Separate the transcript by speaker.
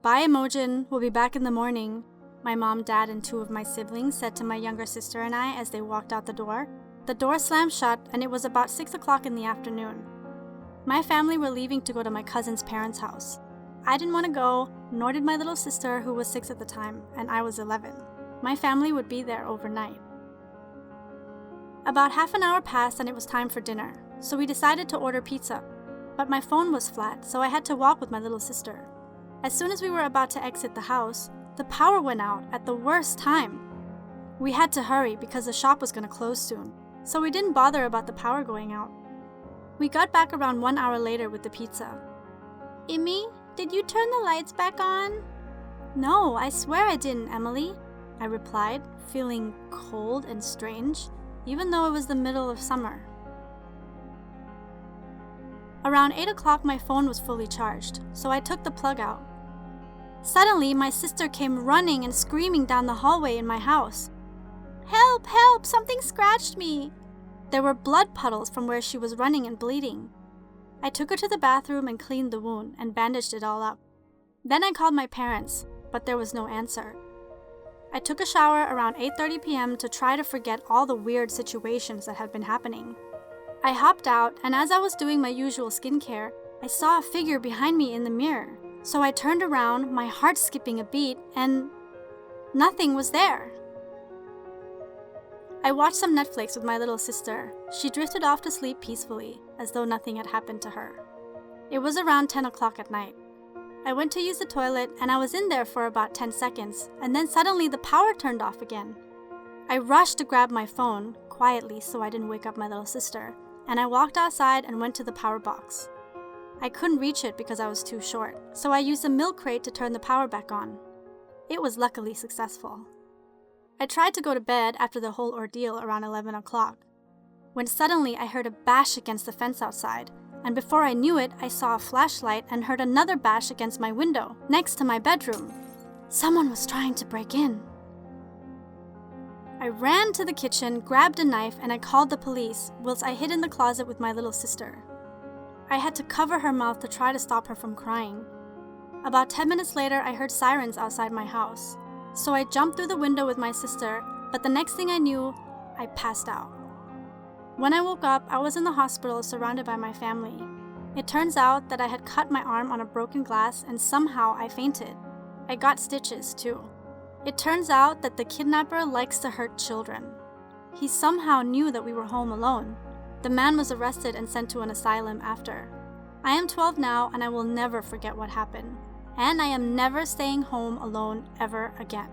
Speaker 1: "Bye, Imogen. We'll be back in the morning," my mom, dad, and 2 of my siblings said to my younger sister and I as they walked out the door. The door slammed shut, and it was about 6 o'clock in the afternoon. My family were leaving to go to my cousin's parents' house. I didn't want to go, nor did my little sister, who was 6 at the time, and I was 11. My family would be there overnight. About half an hour passed and it was time for dinner, so we decided to order pizza. But my phone was flat, so I had to walk with my little sister. As soon as we were about to exit the house, the power went out at the worst time. We had to hurry because the shop was going to close soon, so we didn't bother about the power going out. We got back around 1 hour later with the pizza. "Immy, did you turn the lights back on?" "No, I swear I didn't, Emily," I replied, feeling cold and strange, even though it was the middle of summer. Around 8 o'clock, my phone was fully charged, so I took the plug out. Suddenly, my sister came running and screaming down the hallway in my house. "Help, help, something scratched me!" There were blood puddles from where she was running and bleeding. I took her to the bathroom and cleaned the wound and bandaged it all up. Then I called my parents, but there was no answer. I took a shower around 8:30 p.m. to try to forget all the weird situations that had been happening. I hopped out, and as I was doing my usual skincare, I saw a figure behind me in the mirror. So I turned around, my heart skipping a beat, and nothing was there. I watched some Netflix with my little sister. She drifted off to sleep peacefully, as though nothing had happened to her. It was around 10 o'clock at night. I went to use the toilet, and I was in there for about 10 seconds, and then suddenly the power turned off again. I rushed to grab my phone, quietly so I didn't wake up my little sister, and I walked outside and went to the power box. I couldn't reach it because I was too short, so I used a milk crate to turn the power back on. It was luckily successful. I tried to go to bed after the whole ordeal around 11 o'clock, when suddenly I heard a bash against the fence outside, and before I knew it, I saw a flashlight and heard another bash against my window, next to my bedroom. Someone was trying to break in. I ran to the kitchen, grabbed a knife, and I called the police, whilst I hid in the closet with my little sister. I had to cover her mouth to try to stop her from crying. About 10 minutes later, I heard sirens outside my house. So I jumped through the window with my sister, but the next thing I knew, I passed out. When I woke up, I was in the hospital surrounded by my family. It turns out that I had cut my arm on a broken glass and somehow I fainted. I got stitches too. It turns out that the kidnapper likes to hurt children. He somehow knew that we were home alone. The man was arrested and sent to an asylum after. I am 12 now and I will never forget what happened. And I am never staying home alone ever again.